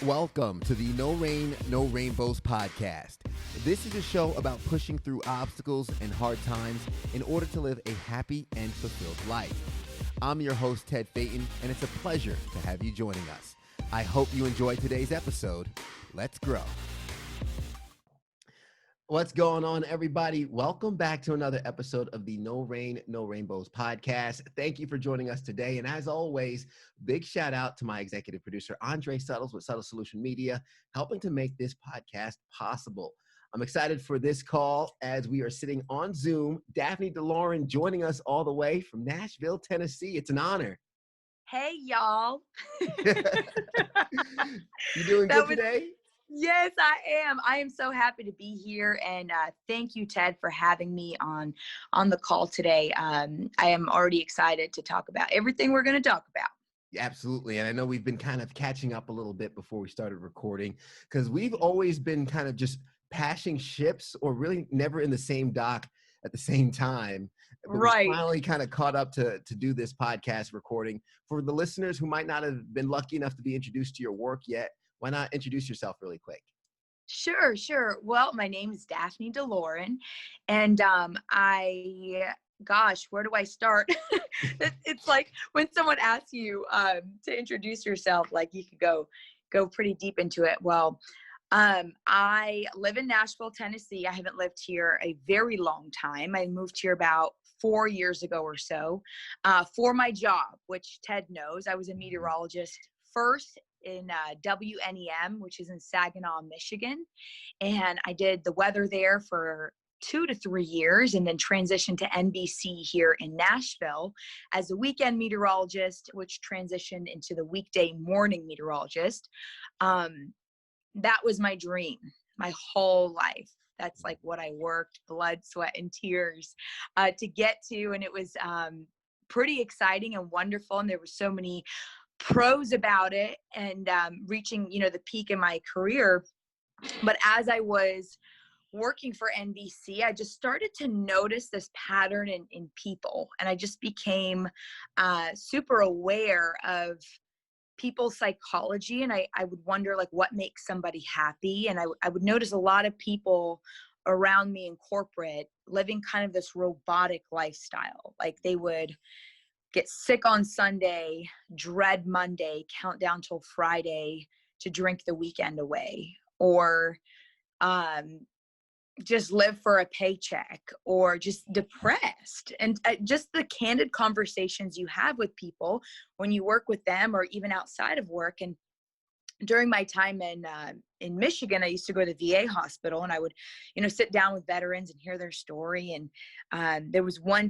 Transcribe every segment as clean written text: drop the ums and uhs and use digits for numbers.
Welcome to the No Rain, No Rainbows podcast. This is a show about pushing through obstacles and hard times in order to live a happy and fulfilled life. I'm your host, Ted Phaeton, and it's a pleasure to have you joining us. I hope you enjoyed today's episode. Let's grow. What's going on, everybody? Welcome back to another episode of the No Rain, No Rainbows podcast. Thank you for joining us today. And as always, big shout out to my executive producer, Andre Suttles with Subtle Solution Media, helping to make this podcast possible. I'm excited for this call as we are sitting on Zoom. Daphne DeLoren joining us all the way from Nashville, Tennessee. It's an honor. Hey, y'all. You doing good today? Yes, I am. I am so happy to be here, and thank you, Ted, for having me on the call today. I am already excited to talk about everything we're going to talk about. Yeah, absolutely. And I know we've been kind of catching up a little bit before we started recording because we've always been kind of just passing ships or really never in the same dock at the same time. But Right. We finally kind of caught up to do this podcast recording. For the listeners who might not have been lucky enough to be introduced to your work yet, why not introduce yourself really quick? Sure. Well, my name is Daphne DeLoren, and where do I start? It's like when someone asks you to introduce yourself, like you could go pretty deep into it. Well, I live in Nashville, Tennessee. I haven't lived here a very long time. I moved here about 4 years ago or so for my job, which Ted knows. I was a meteorologist first in WNEM, which is in Saginaw, Michigan. And I did the weather there for 2 to 3 years and then transitioned to NBC here in Nashville as a weekend meteorologist, which transitioned into the weekday morning meteorologist. That was my dream, my whole life. That's like what I worked, blood, sweat, and tears to get to. And it was pretty exciting and wonderful. And there were so many pros about it and reaching, the peak in my career. But as I was working for NBC, I just started to notice this pattern in people. And I just became super aware of people's psychology. And I would wonder, like, what makes somebody happy? And I would notice a lot of people around me in corporate living kind of this robotic lifestyle. Like they would get sick on Sunday, dread Monday, count down till Friday to drink the weekend away, or just live for a paycheck, or just depressed. And just the candid conversations you have with people when you work with them or even outside of work. And during my time in Michigan, I used to go to the VA hospital, and I would, sit down with veterans and hear their story. And there was one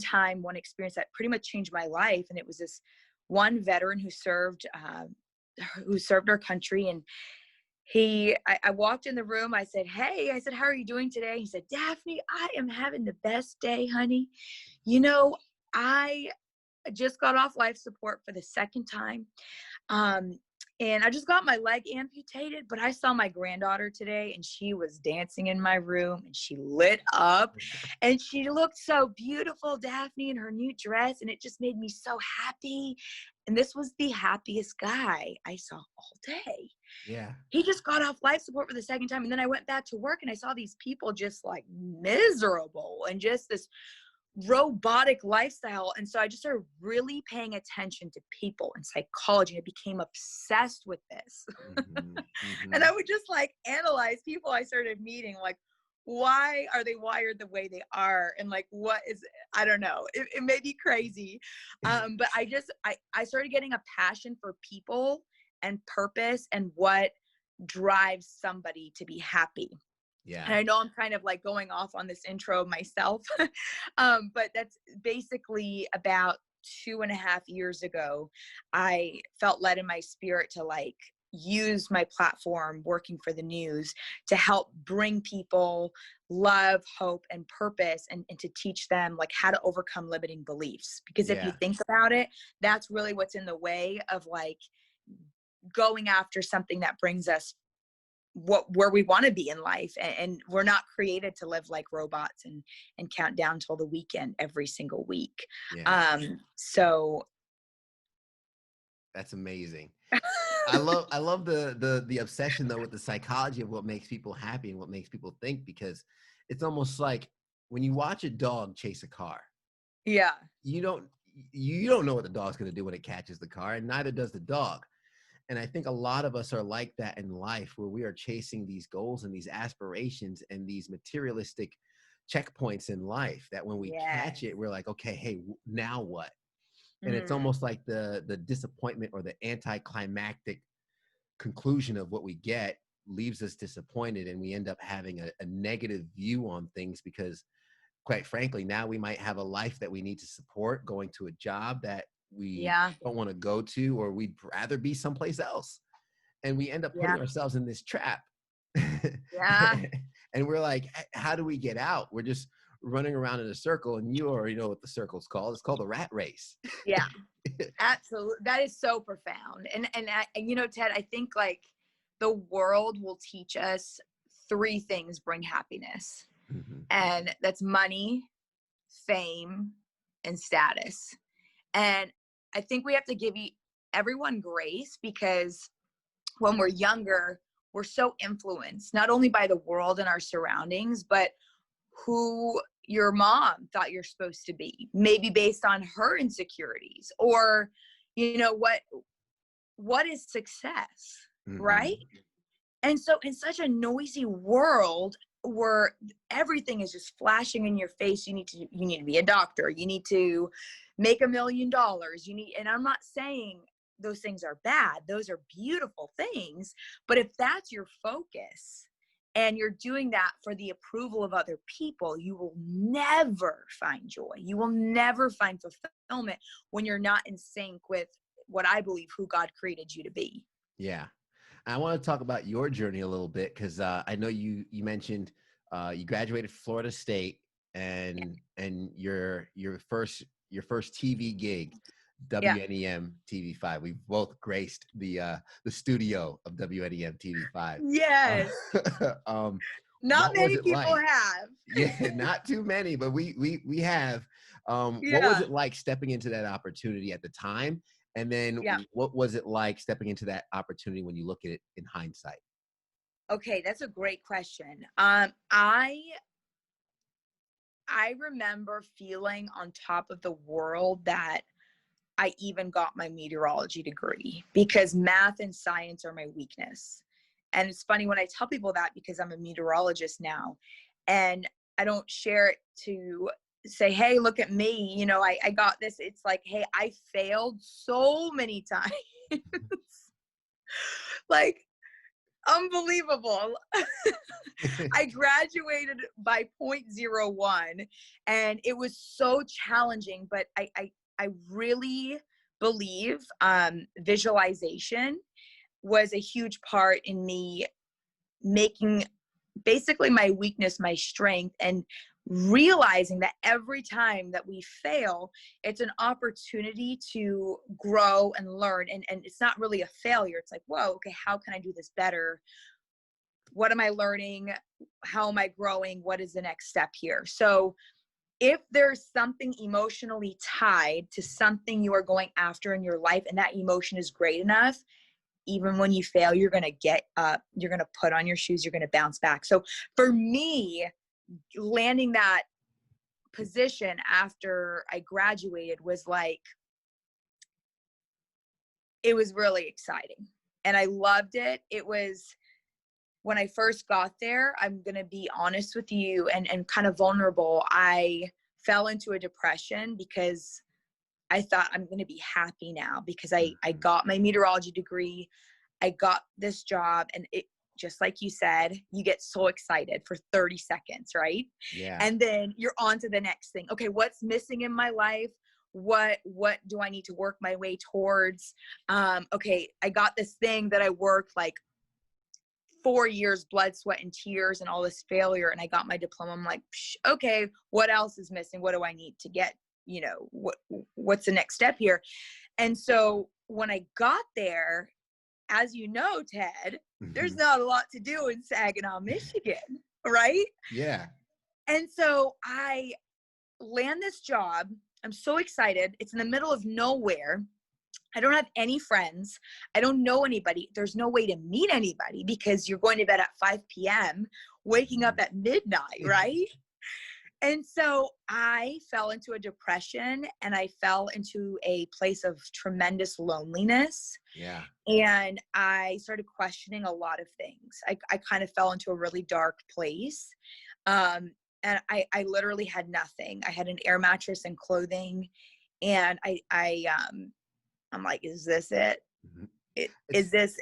experience that pretty much changed my life. And it was this one veteran who served our country. And I walked in the room. I said, "Hey," I said, "how are you doing today?" He said, "Daphne, I am having the best day, honey. I just got off life support for the second time. And I just got my leg amputated, but I saw my granddaughter today and she was dancing in my room and she lit up and she looked so beautiful, Daphne, in her new dress. And it just made me so happy. And this was the happiest guy I saw all day. Yeah. He just got off life support for the second time. And then I went back to work and I saw these people just like miserable and just this robotic lifestyle. And so I just started really paying attention to people and psychology. I became obsessed with this. And I would just like analyze people I started meeting, like, why are they wired the way they are? And like, I don't know, it may be crazy. But I started getting a passion for people and purpose and what drives somebody to be happy. Yeah. And I know I'm kind of like going off on this intro myself, but that's basically about 2.5 years ago. I felt led in my spirit to like use my platform working for the news to help bring people love, hope, and purpose, and to teach them like how to overcome limiting beliefs. Because if you think about it, that's really what's in the way of like going after something that brings us where we want to be in life. And we're not created to live like robots and count down till the weekend every single week. So that's amazing. I love the obsession though with the psychology of what makes people happy and what makes people think, because it's almost like when you watch a dog chase a car, Yeah. you don't you don't know what the dog's going to do when it catches the car, and neither does the dog. And I think a lot of us are like that in life, where we are chasing these goals and these aspirations and these materialistic checkpoints in life, that when we catch Yes. it, we're like, okay, hey, now what? And it's Mm. almost like the disappointment or the anticlimactic conclusion of what we get leaves us disappointed, and we end up having a negative view on things, because quite frankly, now we might have a life that we need to support, going to a job that we Yeah. don't want to go to, or we'd rather be someplace else. And we end up Yeah. putting ourselves in this trap. Yeah. And we're like, how do we get out? We're just running around in a circle, and you already know what the circle's called. It's called a rat race. Yeah. Absolutely. That is so profound. And Ted, I think like the world will teach us three things bring happiness. Mhm. And that's money, fame, and status. And I think we have to give everyone grace, because when we're younger, we're so influenced not only by the world and our surroundings, but who your mom thought you're supposed to be, maybe based on her insecurities, or what is success, Mhm. right? And so in such a noisy world where everything is just flashing in your face, you need to be a doctor, you need to make $1 million, and I'm not saying those things are bad, those are beautiful things, but if that's your focus and you're doing that for the approval of other people, you will never find joy. You will never find fulfillment when you're not in sync with what I believe who God created you to be. Yeah. I want to talk about your journey a little bit, because I know you mentioned you graduated Florida State, and your first TV gig, Yeah. WNEM TV5. We've both graced the studio of WNEM TV5. Yes. Not What was many it people like? have. Yeah, not too many, but we have. What was Yeah. it like stepping into that opportunity at the time? And then Yeah. what was it like stepping into that opportunity when you look at it in hindsight? Okay, that's a great question. I remember feeling on top of the world that I even got my meteorology degree, because math and science are my weakness. And it's funny when I tell people that, because I'm a meteorologist now, and I don't share it to say, hey, look at me, I got this. It's like, hey, I failed so many times. Like, unbelievable. I graduated by point 0.01, and it was so challenging, but I really believe visualization was a huge part in me making basically my weakness my strength, and realizing that every time that we fail, it's an opportunity to grow and learn. And it's not really a failure. It's like, whoa, okay, how can I do this better? What am I learning? How am I growing? What is the next step here? So if there's something emotionally tied to something you are going after in your life, and that emotion is great enough, even when you fail, you're going to get up, you're going to put on your shoes, you're going to bounce back. So for me, landing that position after I graduated was like, it was really exciting and I loved it. It was, when I first got there, I'm going to be honest with you and kind of vulnerable. I fell into a depression because I thought I'm going to be happy now, because I got my meteorology degree. I got this job, and it, just like you said, you get so excited for 30 seconds, right? Yeah. And then you're on to the next thing. Okay, what's missing in my life? What do I need to work my way towards? Okay, I got this thing that I worked like 4 years, blood, sweat, and tears, and all this failure, and I got my diploma. I'm like, okay, what else is missing? What do I need to get? What's the next step here? And so when I got there, as you know, Ted, there's not a lot to do in Saginaw, Michigan, right? Yeah. And so I land this job. I'm so excited. It's in the middle of nowhere. I don't have any friends. I don't know anybody. There's no way to meet anybody because you're going to bed at 5 p.m., waking up at midnight, right? And so I fell into a depression and I fell into a place of tremendous loneliness. Yeah. And I started questioning a lot of things. I kind of fell into a really dark place. And I literally had nothing. I had an air mattress and clothing. And I'm like, is this it? Is this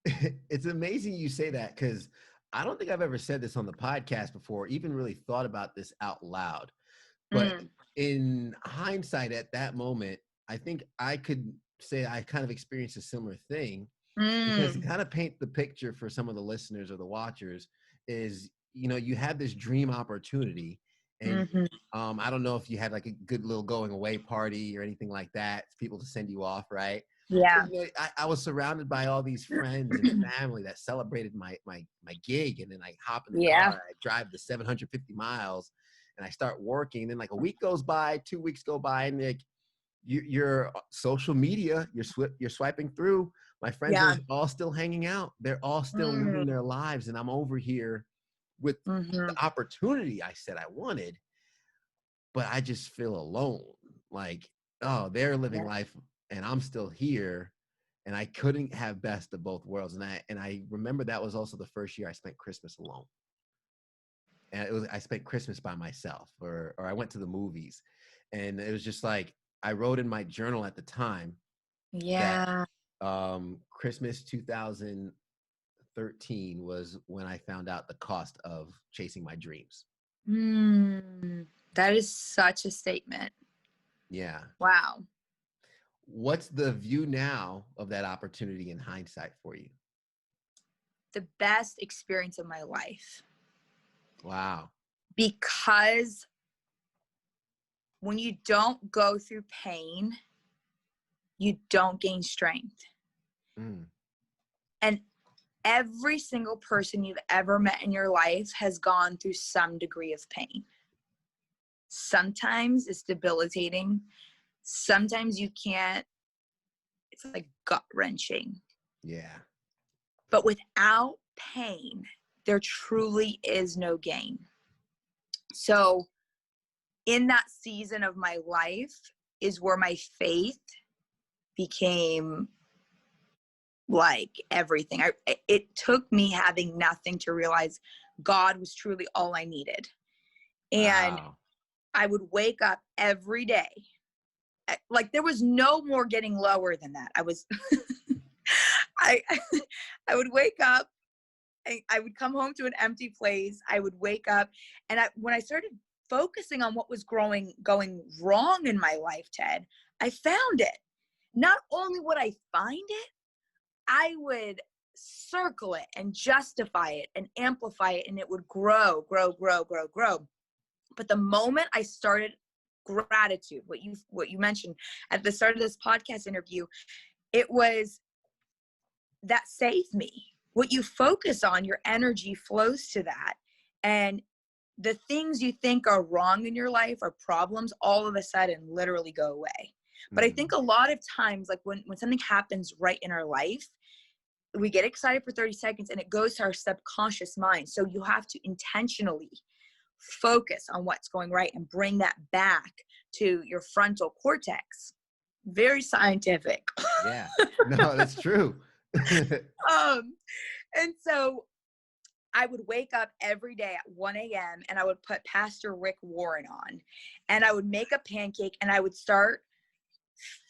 it? It's amazing you say that, because I don't think I've ever said this on the podcast before, even really thought about this out loud. But in hindsight, at that moment, I think I could say I kind of experienced a similar thing, because to kind of paint the picture for some of the listeners or the watchers is, you know, you had this dream opportunity, and I don't know if you had like a good little going away party or anything like that, people to send you off, right? Yeah. So, you know, I was surrounded by all these friends and family that celebrated my gig, and then I hop in the car, I drive the 750 miles, and I start working. And then like a week goes by, 2 weeks go by, and like your social media, you're swiping through. My friends are all still hanging out. They're all still living their lives, and I'm over here with the opportunity I said I wanted, but I just feel alone. Like, oh, they're living life and I'm still here, and I couldn't have best of both worlds. And I remember that was also the first year I spent Christmas alone. And I spent Christmas by myself, or I went to the movies, and it was just like, I wrote in my journal at the time that Christmas 2013 was when I found out the cost of chasing my dreams. That is such a statement. Yeah. Wow. What's the view now of that opportunity in hindsight for you? The best experience of my life. Wow. Because when you don't go through pain, you don't gain strength. And every single person you've ever met in your life has gone through some degree of pain. Sometimes it's debilitating. Sometimes you can't. It's like gut-wrenching. Yeah. But without pain, there truly is no gain. So in that season of my life is where my faith became like everything. It took me having nothing to realize God was truly all I needed. And I would wake up every day. Like there was no more getting lower than that. I was, I would wake up, I would come home to an empty place. I would wake up, and when I started focusing on what was going wrong in my life, Ted, I found it. Not only would I find it, I would circle it and justify it and amplify it, and it would grow. But the moment I started gratitude, what you mentioned at the start of this podcast interview, it was that saved me. What you focus on, your energy flows to that. And the things you think are wrong in your life or problems all of a sudden literally go away. But I think a lot of times, like when something happens right in our life, we get excited for 30 seconds and it goes to our subconscious mind. So you have to intentionally focus on what's going right and bring that back to your frontal cortex. Very scientific. Yeah. No, that's true. And so I would wake up every day at 1 a.m. and I would put Pastor Rick Warren on, and I would make a pancake and I would start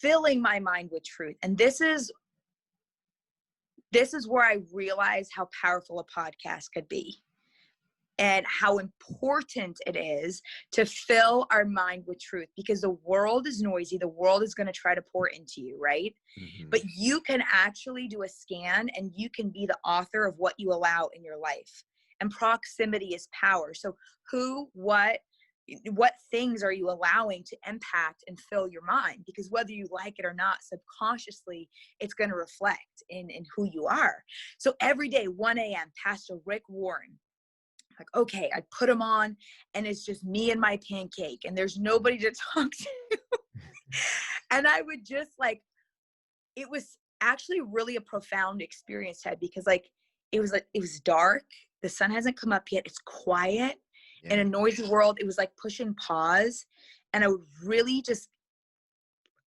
filling my mind with truth. And this is where I realized how powerful a podcast could be and how important it is to fill our mind with truth, because the world is noisy. The world is going to try to pour into you, right? But you can actually do a scan and you can be the author of what you allow in your life. And proximity is power. So what things are you allowing to impact and fill your mind? Because whether you like it or not, subconsciously, it's going to reflect in who you are. So every day, 1 a.m., Pastor Rick Warren, like, okay, I put him on and it's just me and my pancake and there's nobody to talk to. And I would just like it was actually really a profound experience, Ted, because like it was dark. The sun hasn't come up yet. It's quiet in a noisy world. It was like pushing pause, and I would really just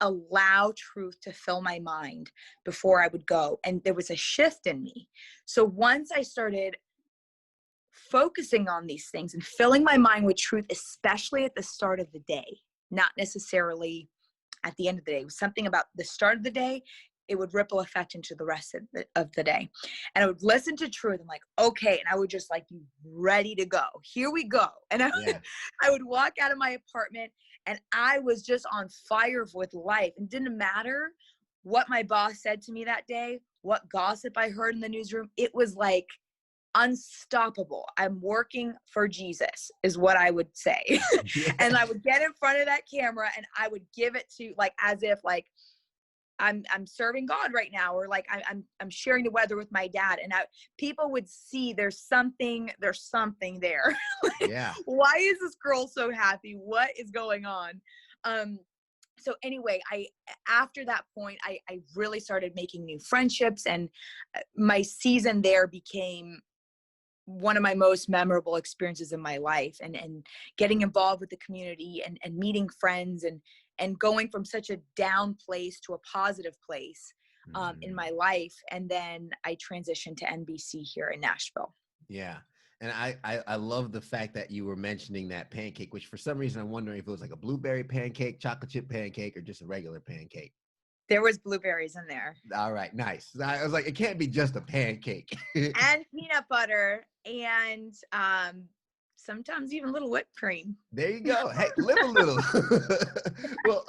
allow truth to fill my mind before I would go. And there was a shift in me. So once I started focusing on these things and filling my mind with truth, especially at the start of the day, not necessarily at the end of the day, it was something about the start of the day, it would ripple effect into the rest of the day. And I would listen to truth. I'm like, okay. And I would just like be ready to go. Here we go. And I would walk out of my apartment and I was just on fire with life. And it didn't matter what my boss said to me that day, what gossip I heard in the newsroom. It was like unstoppable. I'm working for Jesus is what I would say. And I would get in front of that camera and I would give it to like, as if like, I'm serving God right now, or like I'm sharing the weather with my dad, and people would see there's something there. Like, why is this girl so happy? What is going on? So anyway, after that point, I really started making new friendships, and my season there became one of my most memorable experiences in my life, and getting involved with the community and meeting friends and going from such a down place to a positive place in my life. And then I transitioned to NBC here in Nashville. Yeah. And I love the fact that you were mentioning that pancake, which for some reason I'm wondering if it was like a blueberry pancake, chocolate chip pancake, or just a regular pancake. There was blueberries in there. All right, nice. I was like, it can't be just a pancake. And peanut butter and sometimes even a little whipped cream. There you go. Hey, live a little. Well,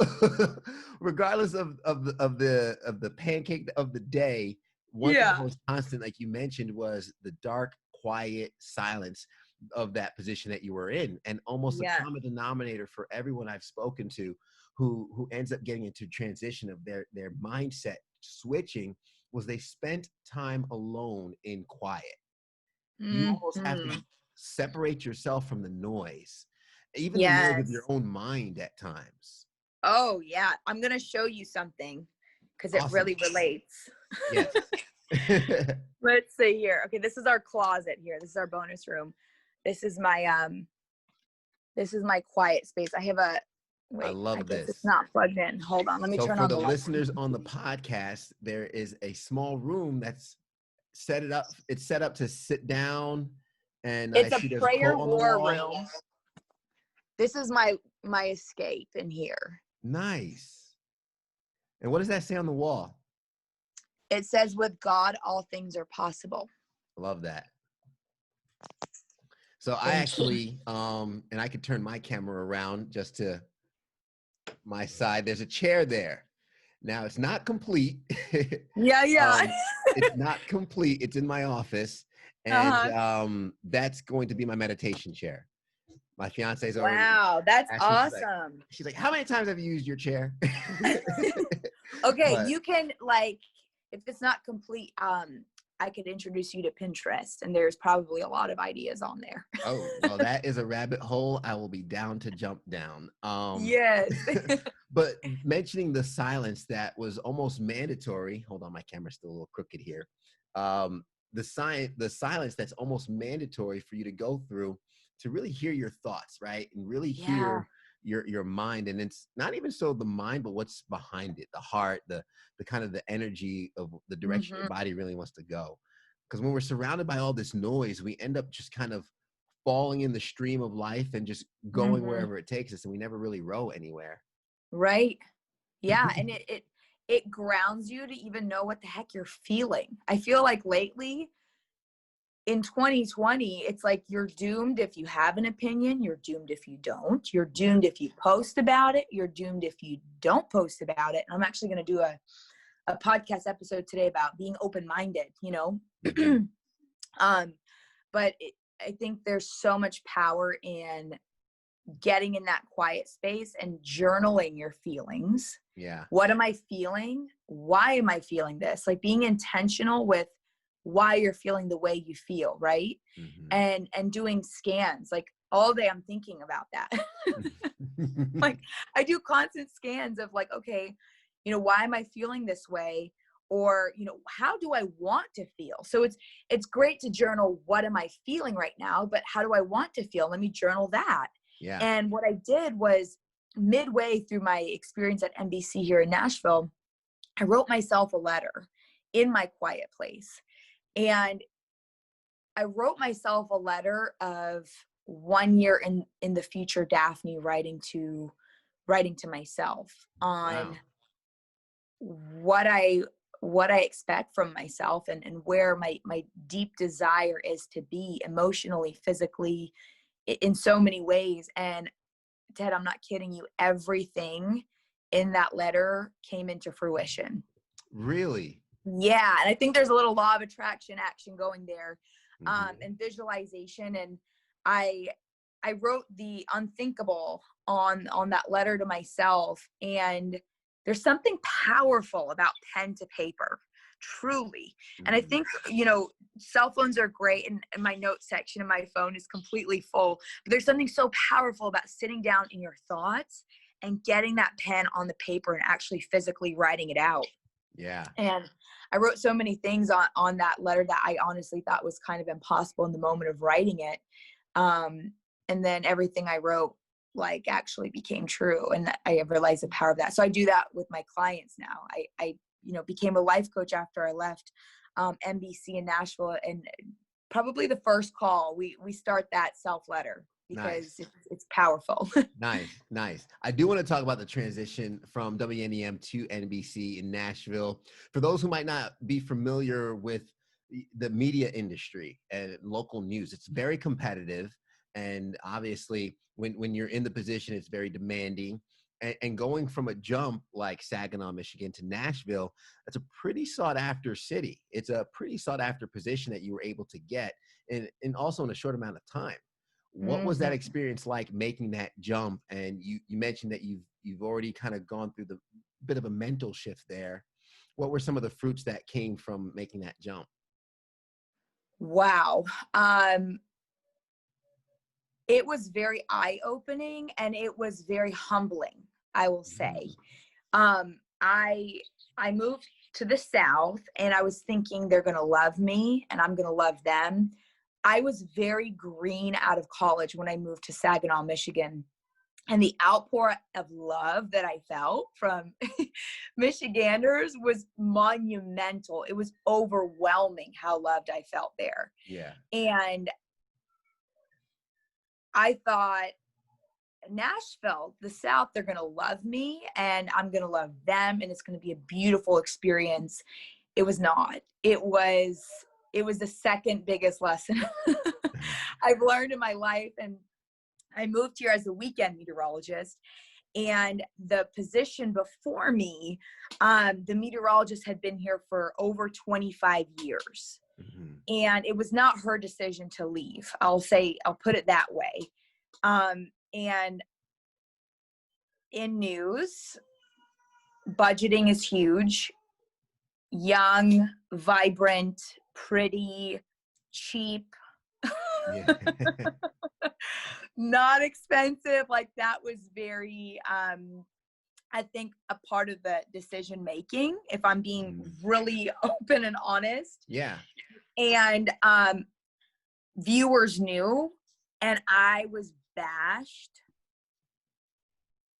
regardless of the pancake of the day, one thing that was constant, like you mentioned, was the dark, quiet silence of that position that you were in. And almost a common denominator for everyone I've spoken to who ends up getting into transition of their mindset switching was they spent time alone in quiet. You almost have to separate yourself from the noise, even the noise of your own mind at times. Oh yeah. I'm going to show you something because it really relates. Yes. Let's see here. Okay. This is our closet here. This is our bonus room. This is my quiet space. I have I love this. It's not plugged in. Hold on. Let me turn on the light. listeners on the podcast, there is a small room that's set up to sit down. And it's a prayer war room. This is my escape in here. Nice. And what does that say on the wall? It says, with God, all things are possible. Love that. So I actually, and I could turn my camera around just to my side. There's a chair there. Now it's not complete. It's not complete. It's in my office. And that's going to be my meditation chair. My fiance's already. Wow, that's awesome. She's like, how many times have you used your chair? Okay, you can, like, if it's not complete, I could introduce you to Pinterest, and there's probably a lot of ideas on there. Oh, well, that is a rabbit hole I will be down to jump down. Yes. But mentioning the silence that was almost mandatory. Hold on, my camera's still a little crooked here. The silence that's almost mandatory for you to go through to really hear your thoughts, right? And really hear your mind. And it's not even so the mind, but what's behind it, the heart, the kind of the energy of the direction your body really wants to go. Because when we're surrounded by all this noise, we end up just kind of falling in the stream of life and just going wherever it takes us. And we never really row anywhere. Right. Yeah. And it grounds you to even know what the heck you're feeling. I feel like lately in 2020, it's like you're doomed if you have an opinion. You're doomed if you don't. You're doomed if you post about it. You're doomed if you don't post about it. And I'm actually going to do a podcast episode today about being open-minded, you know? But I think there's so much power in getting in that quiet space and journaling your feelings. Yeah. What am I feeling? Why am I feeling this? Like being intentional with why you're feeling the way you feel, right? And doing scans. Like all day I'm thinking about that. Like I do constant scans of like, okay, why am I feeling this way? Or, how do I want to feel? So it's great to journal, what am I feeling right now? But how do I want to feel? Let me journal that. Yeah. And what I did was, midway through my experience at NBC here in Nashville, I wrote myself a letter in my quiet place. And I wrote myself a letter of 1 year in the future, Daphne, writing to myself on what I expect from myself, and where my deep desire is to be emotionally, physically, in so many ways. And Ted, I'm not kidding you, everything in that letter came into fruition. Really? Yeah. And I think there's a little law of attraction action going there, and visualization. And I wrote the unthinkable on that letter to myself. And there's something powerful about pen to paper, truly. And I think, cell phones are great, and my note section in my phone is completely full. But there's something so powerful about sitting down in your thoughts and getting that pen on the paper and actually physically writing it out. Yeah. And I wrote so many things on that letter that I honestly thought was kind of impossible in the moment of writing it. And then everything I wrote actually became true. And I realized the power of that. So I do that with my clients now. I became a life coach after I left NBC in Nashville. And probably the first call, we start that self letter, because it's powerful. Nice. I do want to talk about the transition from WNEM to NBC in Nashville. For those who might not be familiar with the media industry and local news, it's very competitive. And obviously, when you're in the position, it's very demanding. And going from a jump like Saginaw, Michigan to Nashville, that's a pretty sought after city. It's a pretty sought after position that you were able to get, and also in a short amount of time. What was that experience like, making that jump? And you mentioned that you've already kind of gone through the bit of a mental shift there. What were some of the fruits that came from making that jump? Wow. It was very eye-opening, and it was very humbling, I will say. I moved to the South, and I was thinking they're going to love me and I'm going to love them. I was very green out of college when I moved to Saginaw, Michigan. And the outpour of love that I felt from Michiganders was monumental. It was overwhelming how loved I felt there. Yeah. And I thought, Nashville, the South, they're going to love me and I'm going to love them, and it's going to be a beautiful experience. It was not. It was the second biggest lesson I've learned in my life. And I moved here as a weekend meteorologist, and the position before me, the meteorologist had been here for over 25 years. And it was not her decision to leave. I'll put it that way. And in news, budgeting is huge. Young, vibrant, pretty, cheap. Yeah. Not expensive. That was very, I think, a part of the decision making, if I'm being really open and honest. Yeah. And viewers knew, and I was bashed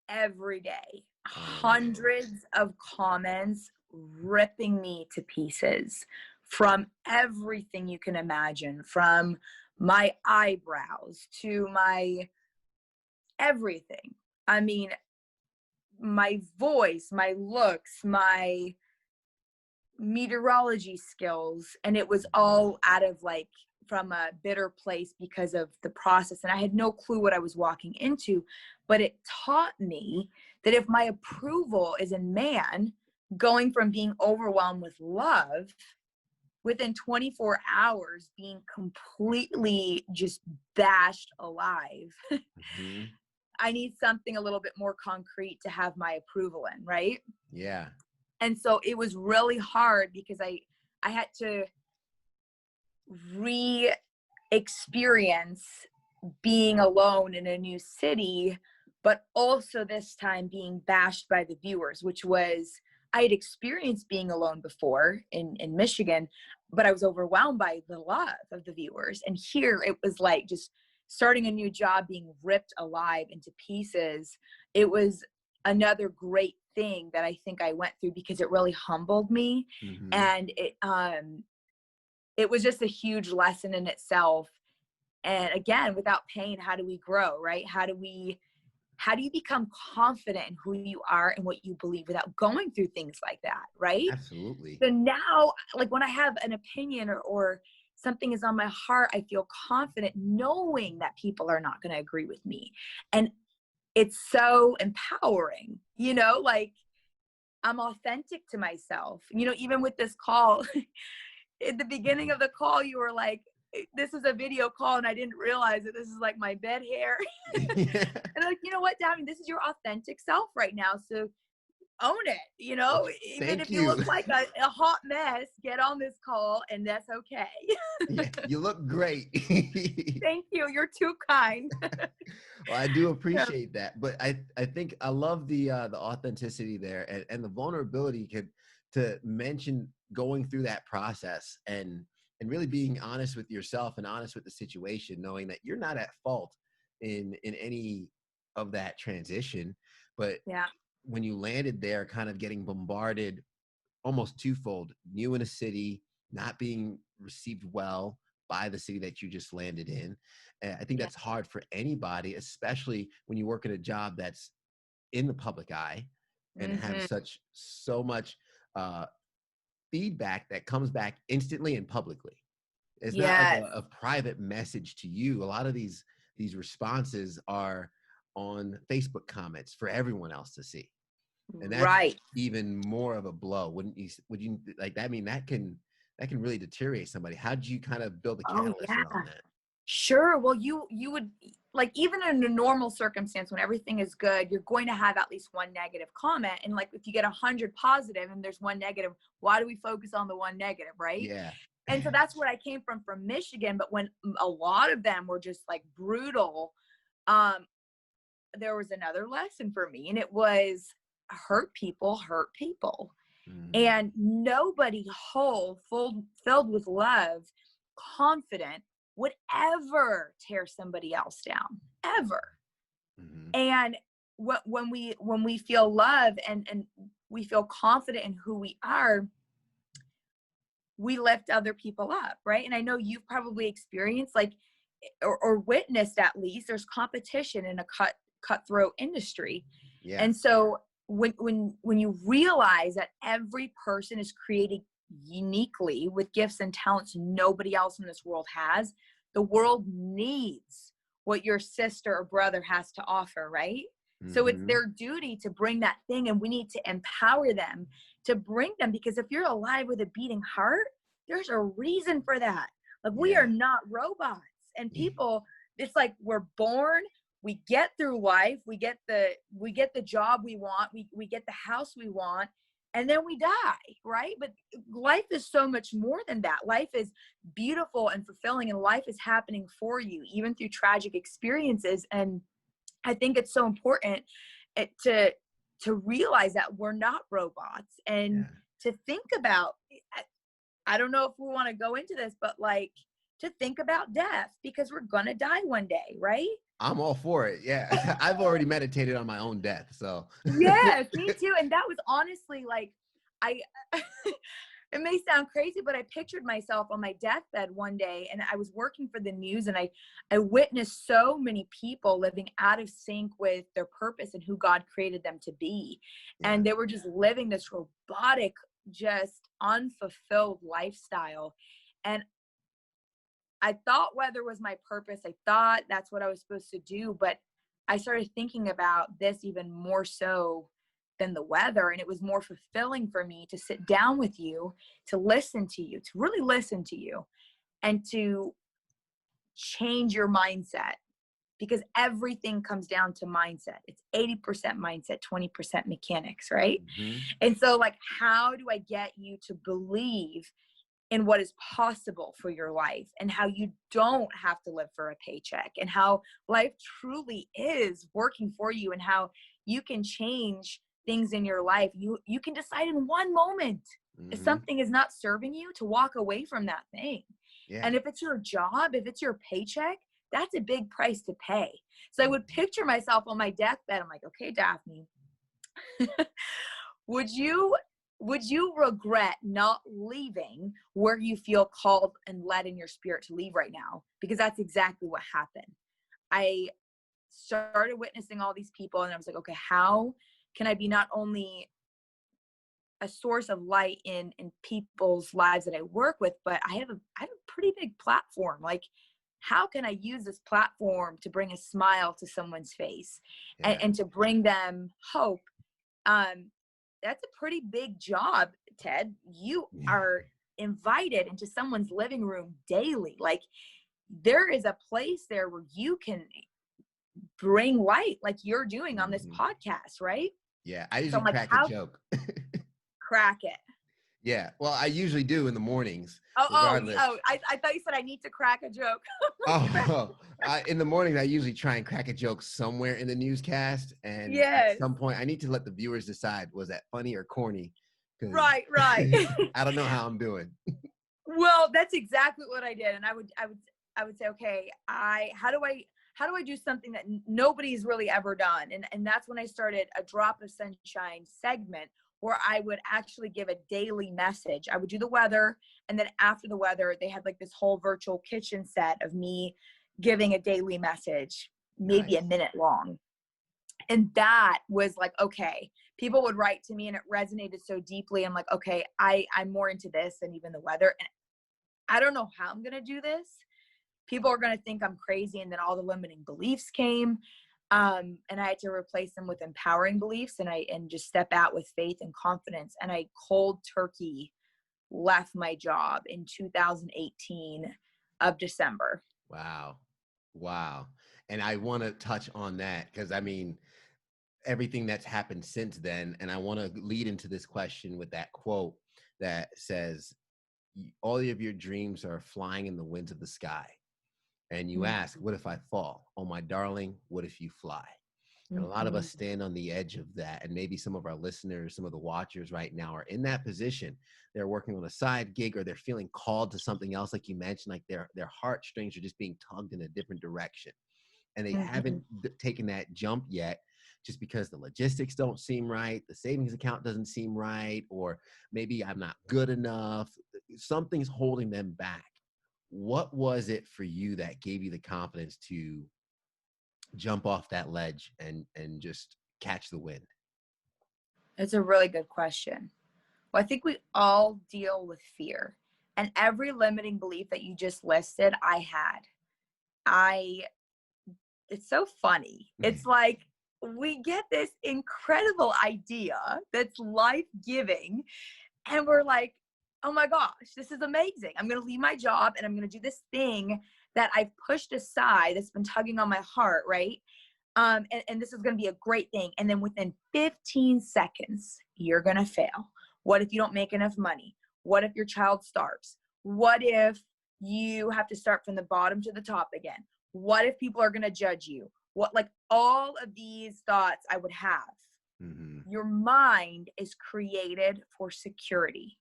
every day. Hundreds of comments ripping me to pieces, from everything you can imagine, from my eyebrows to my everything. I mean, my voice, my looks, my meteorology skills, and it was all out of from a bitter place because of the process. And I had no clue what I was walking into, but it taught me that if my approval is in man, going from being overwhelmed with love, within 24 hours being completely just bashed alive, I need something a little bit more concrete to have my approval in, right? Yeah. And so it was really hard, because I had to re-experience being alone in a new city, but also this time being bashed by the viewers, which was I had experienced being alone before in Michigan, but I was overwhelmed by the love of the viewers. And here it was like just starting a new job, being ripped alive into pieces. It was another great thing that I think I went through because it really humbled me. Mm-hmm. And it was just a huge lesson in itself. And again, without pain, how do we grow, right? How do you become confident in who you are and what you believe without going through things like that, right? Absolutely. So now, like when I have an opinion or something is on my heart, I feel confident knowing that people are not going to agree with me. And it's so empowering, like I'm authentic to myself. Even with this call, at the beginning of the call, you were like, this is a video call and I didn't realize that this is like my bed hair. Yeah. And like, you know what, Daphne, this is your authentic self right now. So own it, even Thank if you you. look like a hot mess, get on this call and that's okay. Yeah, you look great. Thank you. You're too kind. Well, I do appreciate that, but I think I love the authenticity there and the vulnerability to mention going through that process and really being honest with yourself and honest with the situation, knowing that you're not at fault in any of that transition, but Yeah. when you landed there, kind of getting bombarded almost twofold, new in a city, not being received well by the city that you just landed in. I think that's hard for anybody, especially when you work at a job that's in the public eye and have so much feedback that comes back instantly and publicly. It's not like Yes. a private message to you. A lot of these responses are on Facebook comments for everyone else to see. And that's Right. even more of a blow. Would you like that? I mean, that can really deteriorate somebody. How did you kind of build a Oh, catalyst yeah. around that? Sure. Well, you would, like, even in a normal circumstance when everything is good, you're going to have at least one negative comment. And like, if you get 100 positive and there's one negative, why do we focus on the one negative, right? Yeah. And so that's where I came from Michigan. But when a lot of them were just like brutal, there was another lesson for me, and it was hurt people. Mm, And nobody whole, filled with love, confident, would ever tear somebody else down, ever. mhm. And when we feel love and we feel confident in who we are, we lift other people up, right? And I know you've probably experienced like or witnessed, at least, there's competition in a cutthroat industry. Yeah. And so when you realize that every person is created uniquely with gifts and talents nobody else in this world has, the world needs what your sister or brother has to offer, right? So it's Mhm. their duty to bring that thing, and we need to empower them to bring them, because if you're alive with a beating heart, there's a reason for that. Like, we Yeah. are not robots. And people, it's like we're born, we get through life, we get the job we want, we get the house we want, and then we die, right? But life is so much more than that. Life is beautiful and fulfilling, and life is happening for you, even through tragic experiences. And I think it's so important to realize that we're not robots, and Yeah. to think about, I don't know if we want to go into this, but like, to think about death, because we're going to die one day, right? I'm all for it. Yeah. I've already meditated on my own death. So Yes, me too. And that was honestly like, I, it may sound crazy, but I pictured myself on my deathbed one day, and I was working for the news, and I witnessed so many people living out of sync with their purpose and who God created them to be. yeah. And they were just living this robotic, just unfulfilled lifestyle. And I thought weather was my purpose. I thought that's what I was supposed to do, but I started thinking about this even more so than the weather. And it was more fulfilling for me to sit down with you, to listen to you, to really listen to you, and to change your mindset, because everything comes down to mindset. It's 80% mindset, 20% mechanics, right? Mhm. And so, like, how do I get you to believe in what is possible for your life, and how you don't have to live for a paycheck, and how life truly is working for you, and how you can change things in your life, you can decide in one moment if something is not serving you to walk away from that thing. Yeah. And if it's your job, if it's your paycheck, that's a big price to pay. So I would picture myself on my deathbed. I'm like, okay, Daphne, would you regret not leaving where you feel called and led in your spirit to leave right now? Because that's exactly what happened. I started witnessing all these people, and I was like, okay, how can I be not only a source of light in people's lives that I work with, but I have a pretty big platform. Like, how can I use this platform to bring a smile to someone's face and to bring them hope? That's a pretty big job, Ted. You are invited into someone's living room daily. Like, there is a place there where you can bring light like you're doing on this podcast, right? Yeah, I usually crack a joke. Crack it. Yeah, well, I usually do in the mornings. I thought you said I need to crack a joke. In the mornings, I usually try and crack a joke somewhere in the newscast. And yes. At some point, I need to let the viewers decide, was that funny or corny? Right. I don't know how I'm doing. Well, that's exactly what I did. And I would say, okay, how do I do something that nobody's really ever done? And that's when I started a Drop of Sunshine segment, where I would actually give a daily message. I would do the weather, and then after the weather, they had like this whole virtual kitchen set of me giving a daily message, maybe a minute long. And that was like, okay, people would write to me and it resonated so deeply. I'm like, okay, I'm more into this than even the weather. And I don't know how I'm going to do this. People are going to think I'm crazy. And then all the limiting beliefs came. And I had to replace them with empowering beliefs, and just step out with faith and confidence. And I cold turkey left my job in 2018 of December. Wow. And I want to touch on that because I mean, everything that's happened since then. And I want to lead into this question with that quote that says, all of your dreams are flying in the winds of the sky. And you ask, what if I fall? Oh, my darling, what if you fly? And a lot of us stand on the edge of that. And maybe some of our listeners, some of the watchers right now are in that position. They're working on a side gig, or they're feeling called to something else. Like you mentioned, like their heartstrings are just being tugged in a different direction. And they haven't taken that jump yet, just because the logistics don't seem right. The savings account doesn't seem right. Or maybe I'm not good enough. Something's holding them back. What was it for you that gave you the confidence to jump off that ledge and just catch the wind? It's a really good question. Well, I think we all deal with fear, and every limiting belief that you just listed, I had. It's so funny. It's like we get this incredible idea that's life-giving, and we're like, oh my gosh, this is amazing. I'm going to leave my job and I'm going to do this thing that I've pushed aside, that's been tugging on my heart, right? And this is going to be a great thing. And then within 15 seconds, you're going to fail. What if you don't make enough money? What if your child starves? What if you have to start from the bottom to the top again? What if people are going to judge you? Like all of these thoughts I would have. Your mind is created for security.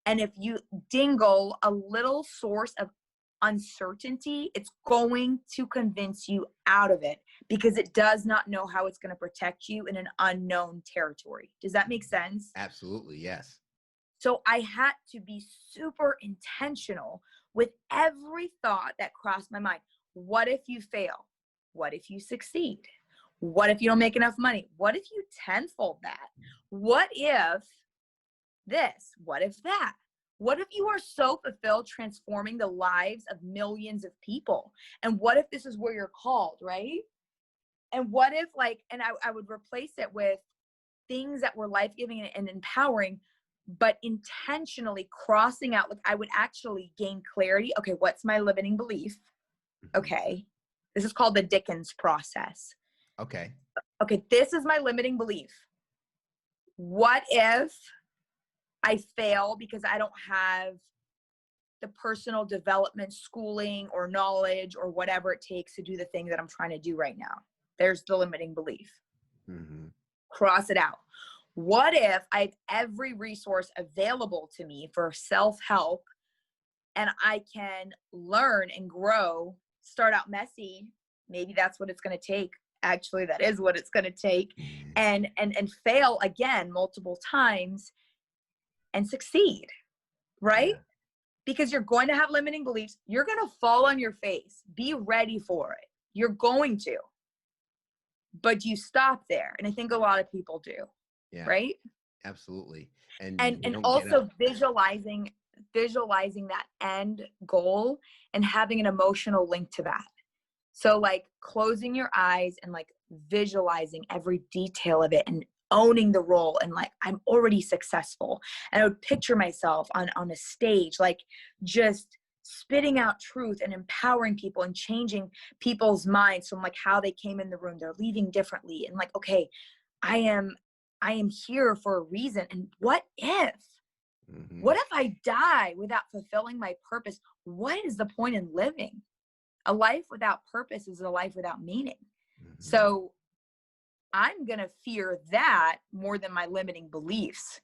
And if you dingle a little source of uncertainty, it's going to convince you out of it, because it does not know how it's going to protect you in an unknown territory. Does that make sense? Absolutely, yes. So I had to be super intentional with every thought that crossed my mind. What if you fail? What if you succeed? What if you don't make enough money? What if you tenfold that? What if this? What if that? What if you are so fulfilled transforming the lives of millions of people? And what if this is where you're called, right? And what if and I would replace it with things that were life-giving and empowering, but intentionally crossing out. Like I would actually gain clarity. Okay, what's my limiting belief? Okay. This is called the Dickens process. Okay, this is my limiting belief. What if I fail because I don't have the personal development, schooling, or knowledge, or whatever it takes to do the thing that I'm trying to do right now? There's the limiting belief. Cross it out. What if I have every resource available to me for self-help, and I can learn and grow, start out messy. Maybe that's what it's going to take. Actually, that is what it's going to take, and fail again multiple times and succeed, right? Yeah. Because you're going to have limiting beliefs. You're going to fall on your face. Be ready for it. You're going to, but you stop there. And I think a lot of people do, Yeah, right? absolutely. And they And don't get also up. visualizing that end goal and having an emotional link to that. So like closing your eyes and like visualizing every detail of it and owning the role, and like, I'm already successful. And I would picture myself on a stage, like just spitting out truth and empowering people and changing people's minds from like how they came in the room. They're leaving differently. And like, okay, I am here for a reason. And what if I die without fulfilling my purpose? What is the point in living? A life without purpose is a life without meaning. So I'm going to fear that more than my limiting beliefs.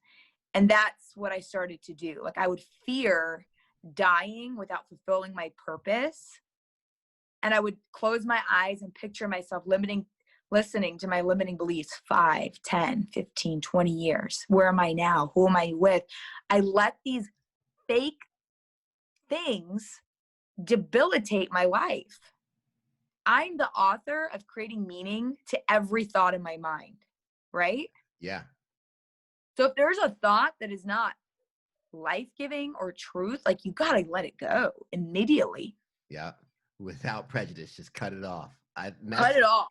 And that's what I started to do. Like I would fear dying without fulfilling my purpose. And I would close my eyes and picture myself listening to my limiting beliefs 5, 10, 15, 20 years. Where am I now? Who am I with? I let these fake things debilitate my life. I'm the author of creating meaning to every thought in my mind, right? Yeah. So if there's a thought that is not life-giving or truth, like you got to let it go immediately. Yeah. Without prejudice, just cut it off. Cut it off.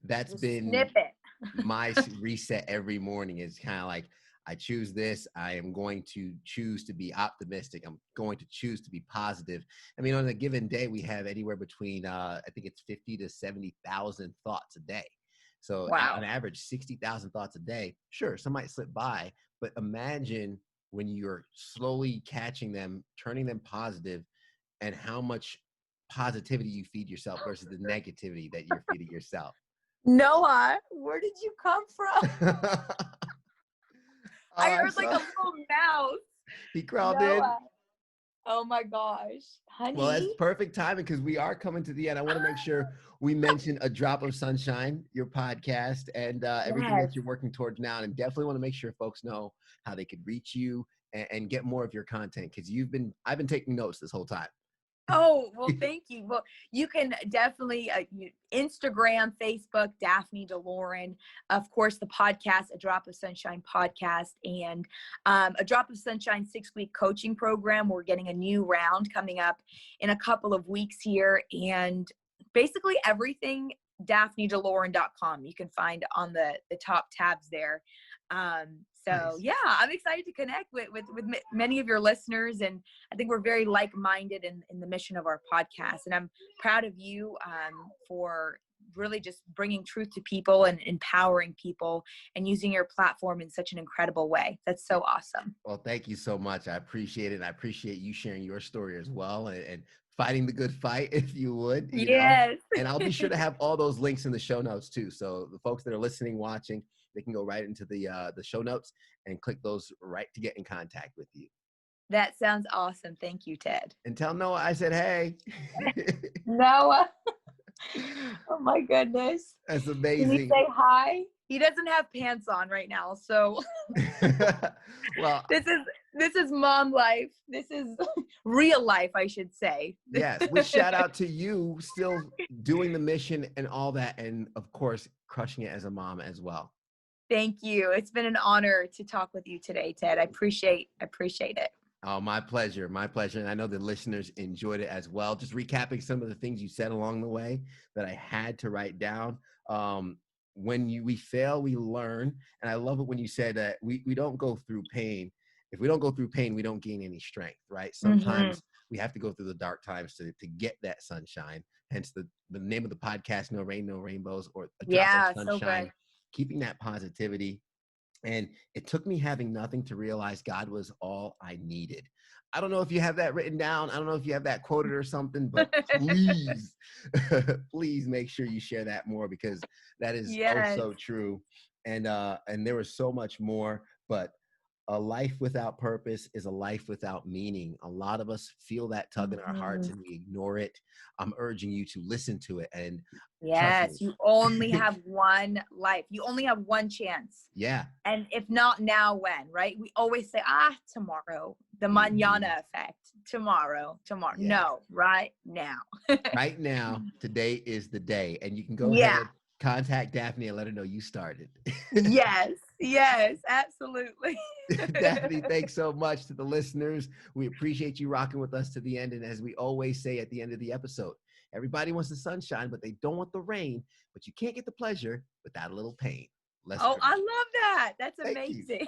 That's Just been snip it. my reset every morning. Is kind of like, I choose this. I am going to choose to be optimistic. I'm going to choose to be positive. I mean, on a given day, we have anywhere between, I think it's 50 to 70,000 thoughts a day. So Wow. on average, 60,000 thoughts a day. Sure, some might slip by, but imagine when you're slowly catching them, turning them positive, and how much positivity you feed yourself versus the negativity that you're feeding yourself. Noah, where did you come from? I heard like a little mouse. He crawled in. Noah. Oh my gosh, honey. Well, that's perfect timing because we are coming to the end. I want to make sure we mention A Drop of Sunshine, your podcast, and everything that you're working towards now. And definitely want to make sure folks know how they could reach you and get more of your content, because I've been taking notes this whole time. Oh, well, thank you. Well, you can definitely Instagram, Facebook, Daphne DeLoren. Of course, the podcast, A Drop of Sunshine podcast, and A Drop of Sunshine 6-week coaching program. We're getting a new round coming up in a couple of weeks here. And basically everything, DaphneDeLoren.com. You can find on the top tabs there. So Nice. yeah, I'm excited to connect with many of your listeners, and I think we're very like-minded in the mission of our podcast. And I'm proud of you for really just bringing truth to people and empowering people and using your platform in such an incredible way. That's so awesome. Well, thank you so much. I appreciate it. And I appreciate you sharing your story as well, and fighting the good fight, if you would. Yes. And I'll be sure to have all those links in the show notes too. So the folks that are listening, watching, they can go right into the show notes and click those right to get in contact with you. That sounds awesome. Thank you, Ted. And tell Noah I said, hey. Noah. Oh my goodness. That's amazing. Can you say hi? He doesn't have pants on right now, so well, this is mom life. This is real life, I should say. Yes, with shout out to you still doing the mission and all that, and of course crushing it as a mom as well. Thank you. It's been an honor to talk with you today, Ted. I appreciate it. Oh, my pleasure. My pleasure. And I know the listeners enjoyed it as well. Just recapping some of the things you said along the way that I had to write down. When we fail, we learn. And I love it when you said that we don't go through pain. If we don't go through pain, we don't gain any strength, right? Sometimes we have to go through the dark times to get that sunshine. Hence the name of the podcast, No Rain, No Rainbows, or A Drop of Sunshine. So keeping that positivity. And it took me having nothing to realize God was all I needed. I don't know if you have that written down. I don't know if you have that quoted or something, but please, please make sure you share that more, because that is so true. And there was so much more, but a life without purpose is a life without meaning. A lot of us feel that tug in our hearts and we ignore it. I'm urging you to listen to it, and trust Yes, me. you only have one life. You only have one chance. Yeah. And if not now, when, right? We always say, tomorrow, the mañana effect. Tomorrow. Yeah. No, right now. Right now, today is the day. And you can go Yeah. ahead, contact Daphne and let her know you started. Yes, absolutely. Daphne, thanks so much to the listeners. We appreciate you rocking with us to the end. And as we always say at the end of the episode, everybody wants the sunshine, but they don't want the rain. But you can't get the pleasure without a little pain. I love that. That's amazing.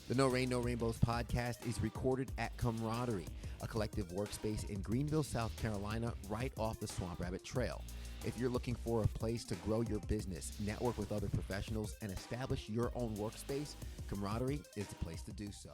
The No Rain, No Rainbows podcast is recorded at Camaraderie, a collective workspace in Greenville, South Carolina, right off the Swamp Rabbit Trail. If you're looking for a place to grow your business, network with other professionals, and establish your own workspace, Camaraderie is the place to do so.